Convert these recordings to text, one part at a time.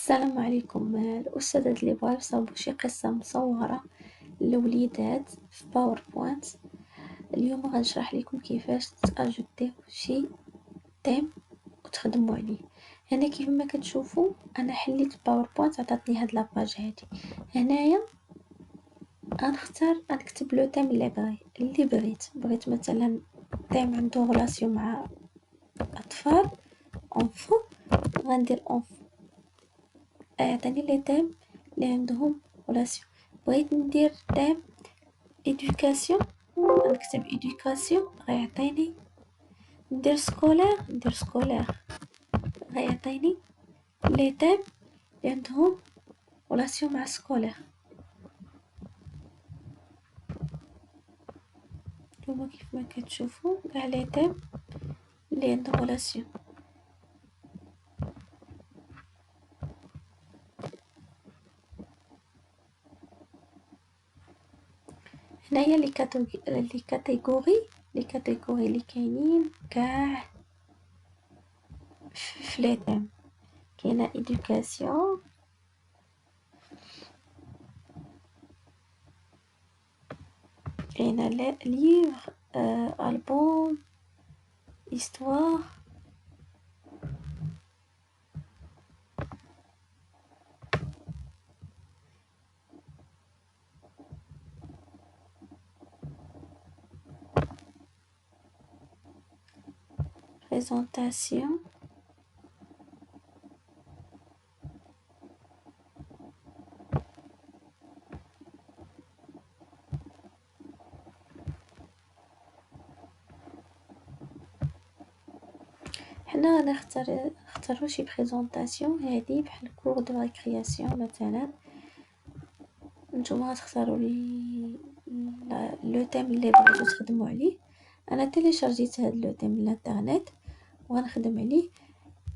السلام عليكم. الأستاذات اللي بغاو يصاوبوا شي قصة مصورة للوليدات في باوربوينت. اليوم غنشرح لكم كيفاش تاجوتيو شي تيم وتخدموا عليه. هنا كيف ما كتشوفوا انا حليت باوربوينت عطاتني هاد لاباج هادي. هنايا غنختار نكتب لو تيم اللي بغيت مثلا تيم عنده غلاسيون مع اطفال اونفو، غندير اونفو. عطاني لي تيم اللي عندهم غلاسيون. بغيت ندير تيم إدوكاسيون، غنكتب إدوكاسيون غيعطيني. ندير سكولير غيعطيني لي تيم اللي عندهم غلاسيون مع سكولير. نتوما كيف ما كتشوفوا كاع لي تيم اللي عندهم غلاسيون. هنايا لي كاتيغوري اللي كاينين كاع في لي تيم. كاينه إدوكاسيون، كاينه ليفر، ألبوم، histoire، présentation. حنا نختارو شي بريزونطاسيون هادي بحال كور دو ريكرياسيون مثلا. نتوما غتختاروا لو تيم اللي بغيتو تخدموا عليه. انا تيليشارجيت هاد لو تيم من الانترنت وغنخدم عليه.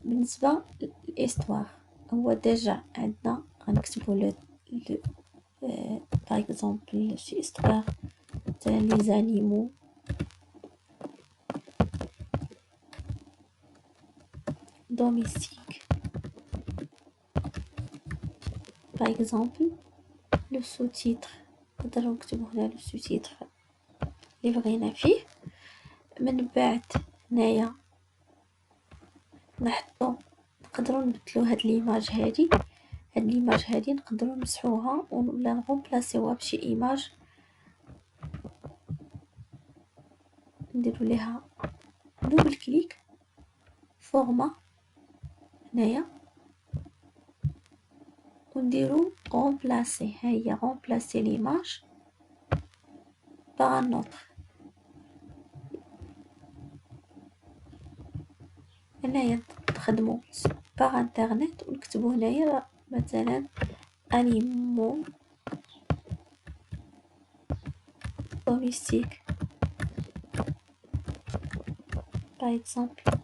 بالنسبه للاستوار هو ديجا عندنا، غنكتبوا لو باغ اكزومبل شي استوار مثلا لي زانيمو. domestique par exemple. لو سو تيتر نقدروا نكتبوا هنا لو سو تيتر اللي بغينا فيه. من بعد هنايا نقدروا نبدلوا هاد ليماج هادي نقدروا نمسحوها ولا نغومبلاسيوها بشي ايماج، نديروا ليها دوبل كليك فورما هنايا ونديروا غومبلاسي. ها هي غومبلاسي ليماج باغ ان اوتر. هنايا نخدموا باغ انترنت ونكتبوا هنايا مثلا انيمو domestique par exemple.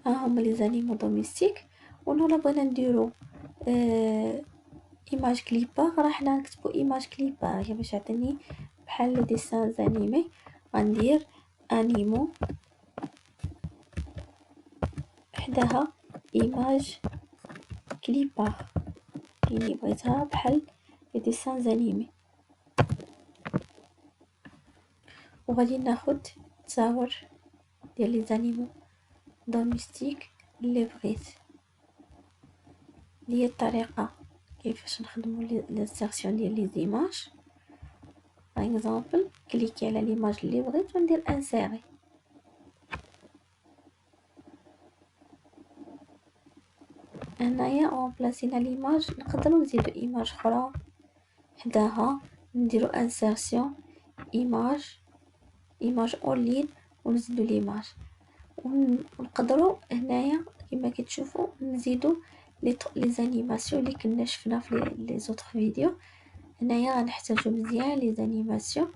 ها هما لي زانيمو دوميستيك. ونولا بغينا نديرو ايماج كليبار، راه حنا نكتبو ايماج كليبار هي باش يعطيني بحال لي ديسان زانيمي. غندير انيمو حداها ايماج كليبار يعني بغيتها بحال لي ديسان زانيمي. وغادي ناخد تصاور ديال لي زانيمو دوميستيك اللي بغيت. هي الطريقه كيفاش نخدموا لانسيرسيون ديال لي زيماج. باغ اكزومبل كليكي على ليماج اللي بغيت وندير انسيري. هنايا اونبلاسينا ليماج، نقدروا نزيدو ايماج اخرى حداها، نديرو انسيرسيون ايماج اونلين ونزيدو ليماج. ونقدروا هنايا كما كتشوفوا نزيدو لي زانيماسيون اللي كنا شفنا في لي زوتر فيديو. هنايا غنحتاجو مزيان لي زانيماسيون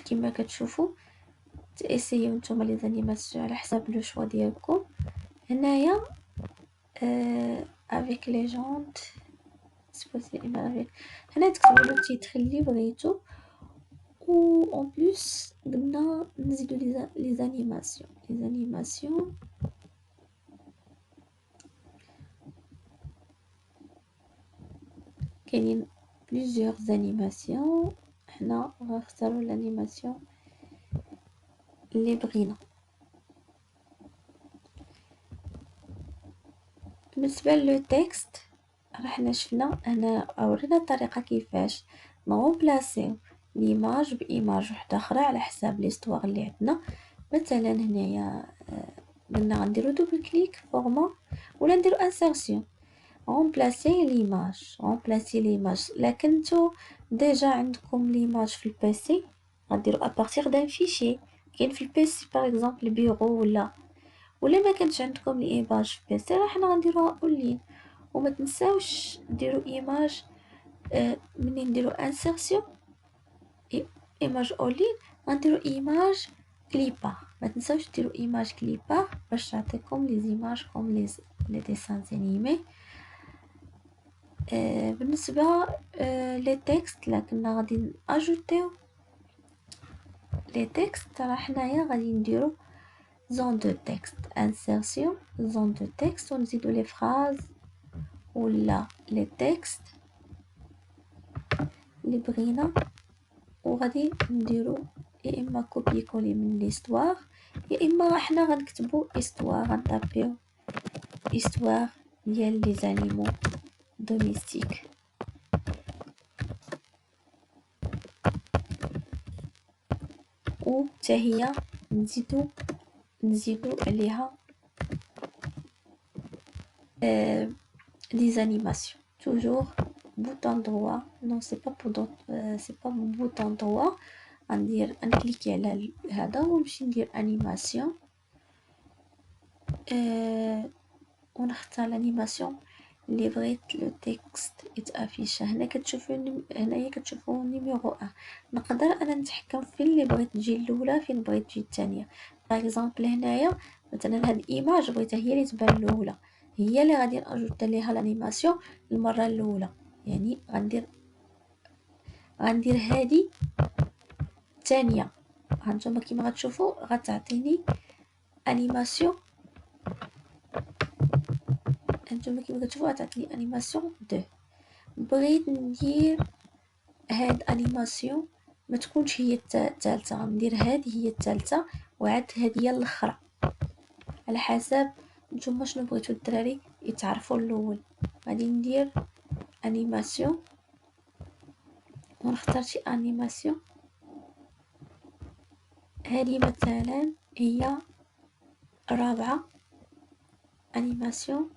كما كتشوفوا. تاسيو نتوما لي زانيماسيون على حساب لو شوا ديالكم. هنايا افيك لي جونت سبوزي هنا تكتبوا لو تيتر اللي بغيتو و en plus قلنا نزيدو les animations كاينين plusieurs animations. حنا غنختارو الانيماسيون اللي بغينا. بالنسبه لو تكست راه حنا شفنا هنا اورينا الطريقه كيفاش نغوبلاسيو ليماج بايماج وحده اخرى على حساب ليستوار اللي عندنا. مثلا هنايا قلنا غنديرو دوبل كليك فورما ولا نديرو انسيرسيون remplacer l'image. لكن نتو ديجا عندكم ليماج في البيسي غديروا ابارتيغ دان فيشي كاين في البيسي باغ اكزومبل بيرو ولا ما كانش عندكم ليماج في البيسي راه حنا غنديروها اونلاين. وما تنساوش ديروا ايماج منين نديروا انسيرسيون ايماج اونلاين غنديروا ايماج كليبار. ما تنساوش ديروا ايماج كليبار باش تعطيكم لي زيماج كوم لي ديسان انيمي. بالنسبه لي تكست لكن غادي اجوتيو لي تكست راه حنايا غادي نديرو زون دو تكست انسيرسيون زون دو تكست ونزيدو لي فراز ولا لي تكست اللي بغينا وغادي نديرو يا اما كوبي كولي من ليستوار يا اما حنا غنكتبو استوار غنطابيو استوار ديال لي زانيمو دوميستيك. و حتى هي نزيدو عليها des animations toujours bouton droit non c'est pas c'est pas bouton droit نكليكي على هذا ونمشي ندير انيماسيون ونختار الانيماسيون اللي بغيت لو تكست يتافيش. هنا كتشوفوا هنايا كتشوفوا نيميرو 1 نقدر انا نتحكم في اللي بغيت تجي الاولى فين بغيت تجي الثانيه. باغ اكزومبل هنايا مثلا هاد الايماج بغيتها هي اللي تبان الاولى هي اللي غادي ناجوت ليها الانيماسيون المره الاولى يعني غندير هذه الثانيه. هانتوما كيما غتشوفوا غتعطيني انيماسيون هانتوما كيما كتشوفوا غتعطيني انيماسيون 2. بغيت ندير هاد انيماسيون ما تكونش هي الثالثه غندير هذه هي الثالثه وعاد هذه هي الاخرى على حسب نتوما شنو بغيتو الدراري يتعرفوا الاول. غادي ندير انيماسيون ونختار شي انيماسيون. هذه مثلا هي الرابعه انيماسيون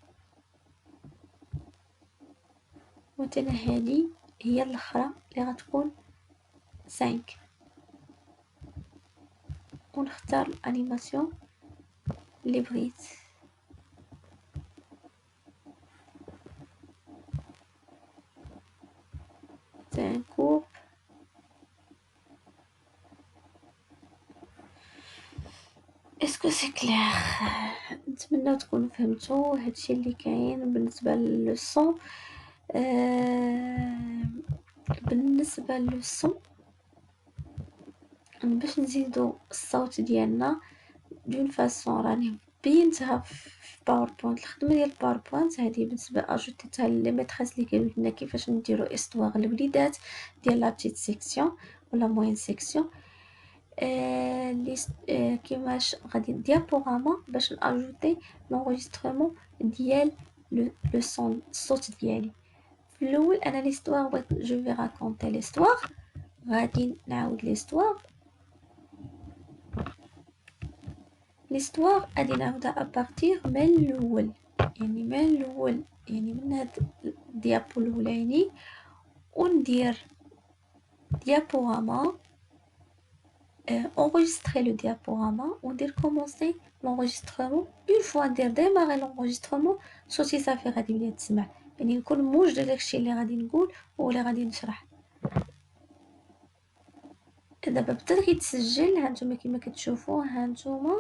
مثلا هذه هي الاخرى اللي غتكون 5 ونختار الانيماسيون اللي بغيت. un courbe اسكو سي كلير. نتمنى تكونوا فهمتوا هادشي اللي كاين بالنسبه للصون. بالنسبه للصون باش نزيدو الصوت ديالنا دون فاسون راني بينتها في باوربوينت. الخدمه ديال باوربوينت هذه بالنسبه اجوتيتها لي ميتريس اللي قالوا لنا كيفاش نديرو استواغ الوليدات ديال لا بتيت سيكسيون ولا موين سيكسيون. كيفاش غادي ديابوراما باش ناجوتي لونغيسترمون ديال لو سون الصوت ديالي. في الاول انا ليستوار بغيت جو في راكونتي ليستوار غادي نعاود ليستوار غادي نعاودها ابارتيغ من الاول يعني من هاد الديابو الاولاني وندير diaporama enregistrer le diaporama وندير commencer l'enregistrement. une fois ندير démarrer l'enregistrement صوتي صافي غادي يولي تسمع يعني نكون موجده داكشي اللي غادي نقول ولا غادي نشرح. دابا بدا كيتسجل هانتوما كما كتشوفوا هانتوما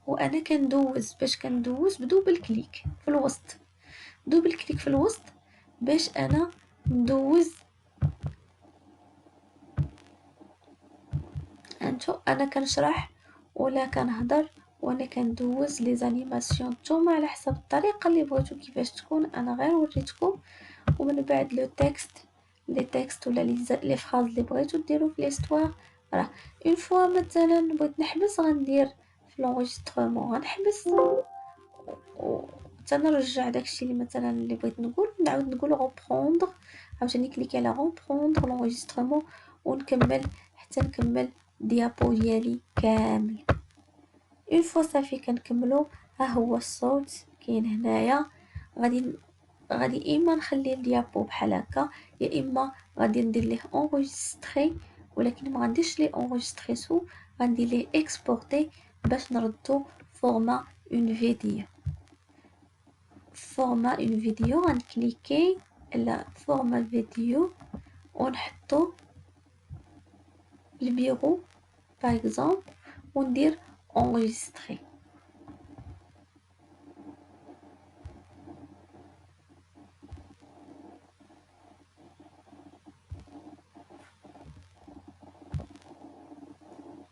وانا كندوز باش كندوز بدوبل كليك في الوسط دوبل كليك في الوسط باش انا ندوز هانتو انا كنشرح ولا كنهضر وانا كندوز لي زانيماسيون نتوما على حسب الطريقه اللي بغيتو كيفاش تكون. انا غير وريتكم، ومن بعد لو تكست لي تكست ولا لي فراز اللي بغيتو ديرو في ليستوار. راه اون فوا مثلا بغيت نحبس غندير في لونجسترومون غنحبس تنرجع داكشي اللي مثلا اللي بغيت نقول، نعاود نقول غوبروندر، عاوتاني كليكي على غوبروندر لونجسترومون ونكمل حتى نكمل ديابو ديالي كامل. اون فوا صافي كنكملو. ها هو الصوت كاين هنايا. غادي اما نخلي الديابو بحال هكا، يا اما غادي ندير ليه انغيستري، ولكن ما غنديرش ليه انغيستري سو، غندير ليه اكسبورتي باش نردو فورما اون فيديو. فورما اون فيديو غنكليكي على فورما فيديو ونحطو البيرو باغ اكزومبل وندير enregistrer.